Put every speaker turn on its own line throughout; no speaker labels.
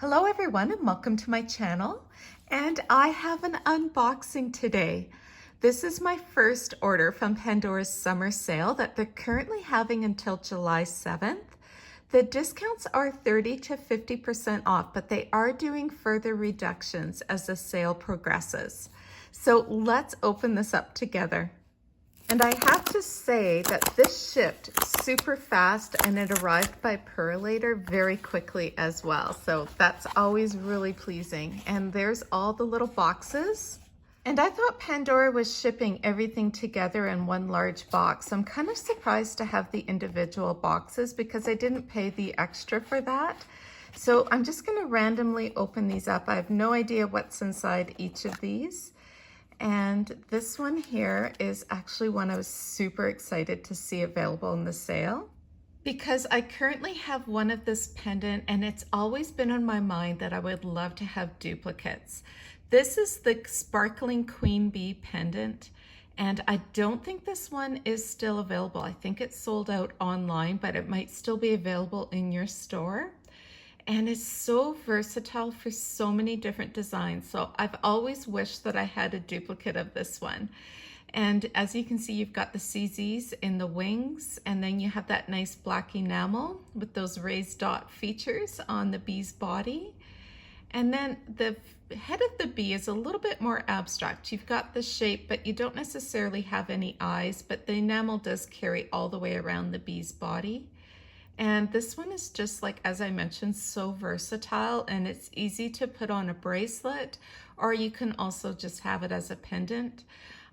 Hello everyone and welcome to my channel, and I have an unboxing today. This is my first order from Pandora's summer sale that they're currently having until July 7th. The discounts are 30 to 50% off, but they are doing further reductions as the sale progresses. So let's open this up together. And I have to say that this shipped super fast and it arrived by Perlator very quickly as well. So that's always really pleasing. And there's all the little boxes. And I thought Pandora was shipping everything together in one large box. I'm kind of surprised to have the individual boxes because I didn't pay the extra for that. So I'm just going to randomly open these up. I have no idea what's inside each of these. And this one here is actually one I was super excited to see available in the sale because I currently have one of this pendant and it's always been on my mind that I would love to have duplicates. This is the Sparkling Queen Bee pendant, and I don't think this one is still available. I think it's sold out online, but it might still be available in your store. And it's so versatile for so many different designs. So I've always wished that I had a duplicate of this one. And as you can see, you've got the CZs in the wings, and then you have that nice black enamel with those raised dot features on the bee's body. And then the head of the bee is a little bit more abstract. You've got the shape, but you don't necessarily have any eyes, but the enamel does carry all the way around the bee's body. And this one is just like, as I mentioned, so versatile, and it's easy to put on a bracelet, or you can also just have it as a pendant.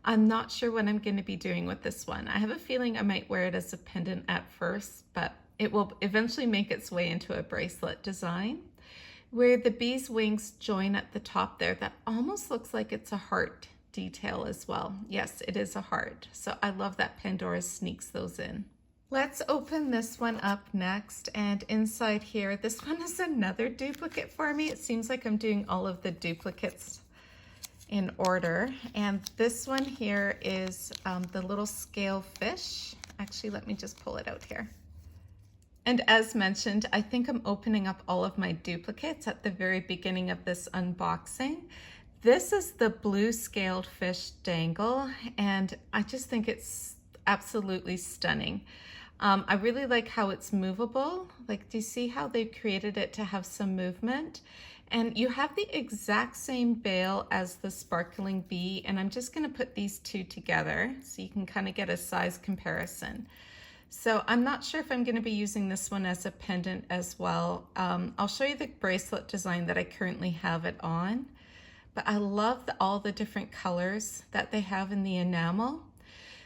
I'm not sure what I'm going to be doing with this one. I have a feeling I might wear it as a pendant at first, but it will eventually make its way into a bracelet design. Where the bee's wings join at the top there, that almost looks like it's a heart detail as well. Yes, it is a heart. So I love that Pandora sneaks those in. Let's open this one up next, and inside here, this one is another duplicate for me. It seems like I'm doing all of the duplicates in order, and this one here is the little scale fish. Actually, let me just pull it out here. And as mentioned, I think I'm opening up all of my duplicates at the very beginning of this unboxing. This is the blue scaled fish dangle, and I just think it's absolutely stunning. I really like how it's movable. Like, do you see how they've created it to have some movement? And you have the exact same bail as the Sparkling Bee, and I'm just gonna put these two together so you can kind of get a size comparison. So I'm not sure if I'm gonna be using this one as a pendant as well. I'll show you the bracelet design that I currently have it on, but I love all the different colors that they have in the enamel.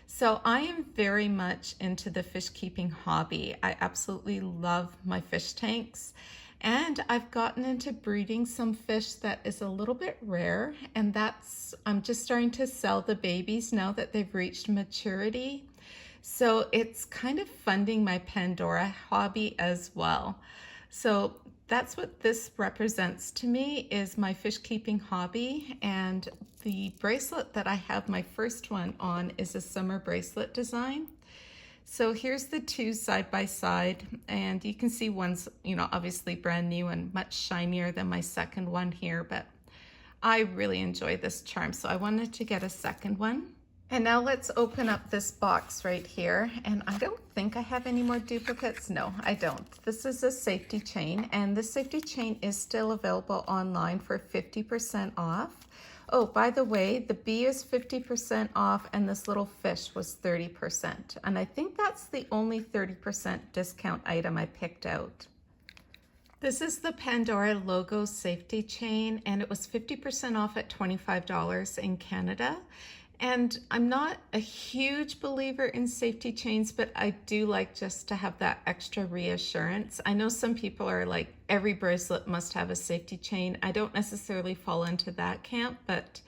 So I am very much into the fish keeping hobby. I absolutely love my fish tanks, and I've gotten into breeding some fish that is a little bit rare, and I'm just starting to sell the babies now that they've reached maturity. So it's kind of funding my Pandora hobby as well. So that's what this represents to me, is my fish keeping hobby. And the bracelet that I have my first one on is a summer bracelet design. So here's the two side by side, and you can see one's, obviously brand new and much shinier than my second one here, but I really enjoy this charm, so I wanted to get a second one. And now let's open up this box right here. And I don't think I have any more duplicates. No, I don't. This is a safety chain, and the safety chain is still available online for 50% off. Oh, by the way, the bee is 50% off, and this little fish was 30%. And I think that's the only 30% discount item I picked out. This is the Pandora logo safety chain, and it was 50% off at $25 in Canada. And I'm not a huge believer in safety chains, but I do like just to have that extra reassurance. I know some people are like, every bracelet must have a safety chain. I don't necessarily fall into that camp, but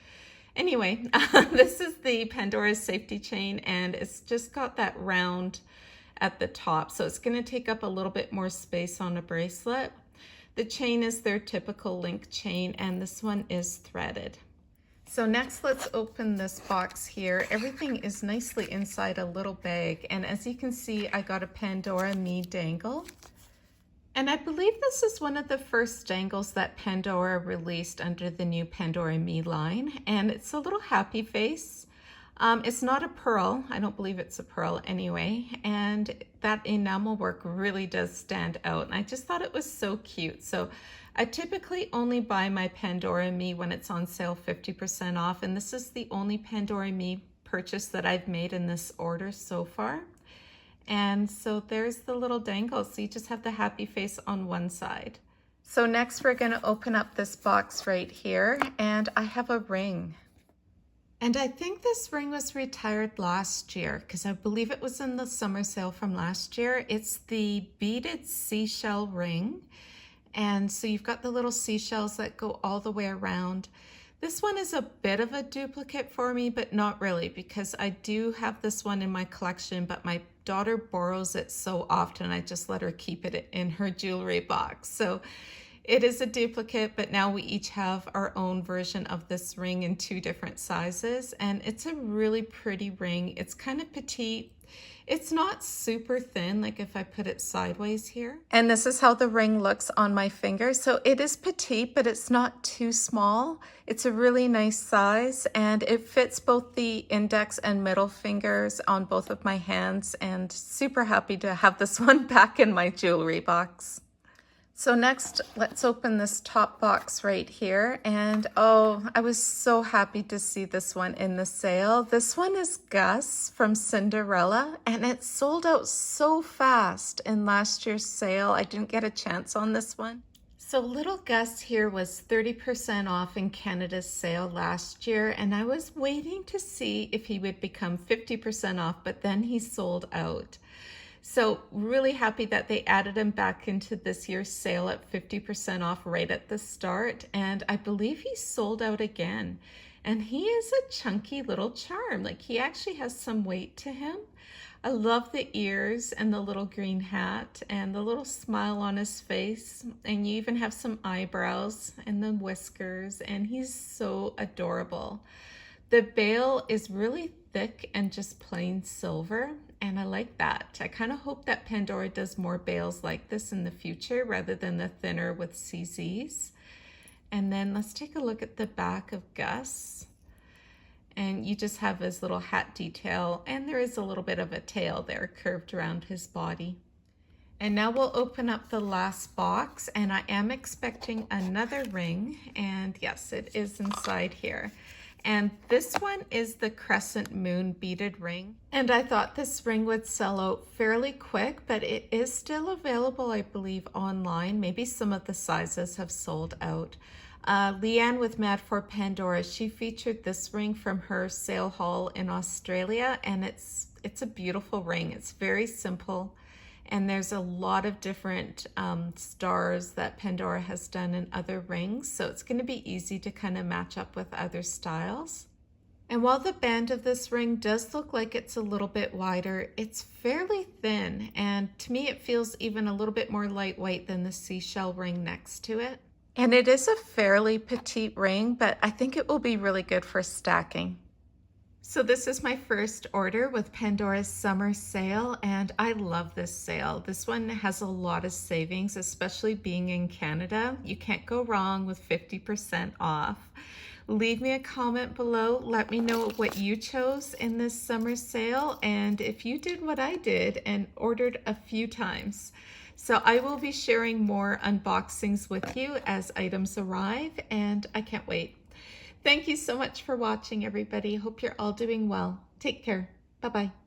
anyway, this is the Pandora safety chain, and it's just got that round at the top. So it's gonna take up a little bit more space on a bracelet. The chain is their typical link chain, and this one is threaded. So next, let's open this box here. Everything is nicely inside a little bag, and as you can see, I got a Pandora Mi Dangle. And I believe this is one of the first dangles that Pandora released under the new Pandora Mi line, and it's a little happy face. It's not a pearl. I don't believe it's a pearl anyway, and that enamel work really does stand out, and I just thought it was so cute. So I typically only buy my Pandora Mi when it's on sale 50% off, and this is the only Pandora Mi purchase that I've made in this order so far. And so there's the little dangle. So you just have the happy face on one side. So next we're going to open up this box right here, and I have a ring. And I think this ring was retired last year because I believe it was in the summer sale from last year. It's the Beaded Seashell ring. And so you've got the little seashells that go all the way around. This one is a bit of a duplicate for me, but not really, because I do have this one in my collection, but my daughter borrows it so often, I just let her keep it in her jewelry box. So it is a duplicate, but now we each have our own version of this ring in 2 different sizes, and it's a really pretty ring. It's kind of petite. It's not super thin, like if I put it sideways here. And this is how the ring looks on my finger. So it is petite, but it's not too small. It's a really nice size, and it fits both the index and middle fingers on both of my hands, and super happy to have this one back in my jewelry box. So next, let's open this top box right here. And oh, I was so happy to see this one in the sale. This one is Gus from Cinderella, and it sold out so fast in last year's sale. I didn't get a chance on this one. So little Gus here was 30% off in Canada's sale last year, and I was waiting to see if he would become 50% off, but then he sold out. So really happy that they added him back into this year's sale at 50% off right at the start. And I believe he sold out again. And he is a chunky little charm. Like, he actually has some weight to him. I love the ears and the little green hat and the little smile on his face. And you even have some eyebrows and the whiskers. And he's so adorable. The bail is really thick and just plain silver, and I like that. I kind of hope that Pandora does more bails like this in the future rather than the thinner with CZs. And then let's take a look at the back of Gus. And you just have his little hat detail, and there is a little bit of a tail there curved around his body. And now we'll open up the last box, and I am expecting another ring, and yes, it is inside here. And this one is the Crescent Moon beaded ring. And I thought this ring would sell out fairly quick, but it is still available, I believe, online. Maybe some of the sizes have sold out. Leanne with Mad for Pandora, she featured this ring from her sale haul in Australia, and it's a beautiful ring. It's very simple. And there's a lot of different stars that Pandora has done in other rings. So it's going to be easy to kind of match up with other styles. And while the band of this ring does look like it's a little bit wider, it's fairly thin. And to me, it feels even a little bit more lightweight than the Seashell ring next to it. And it is a fairly petite ring, but I think it will be really good for stacking. So this is my first order with Pandora's summer sale, and I love this sale. This one has a lot of savings, especially being in Canada. You can't go wrong with 50% off. Leave me a comment below. Let me know what you chose in this summer sale, and if you did what I did and ordered a few times. So I will be sharing more unboxings with you as items arrive, and I can't wait. Thank you so much for watching, everybody. Hope you're all doing well. Take care. Bye-bye.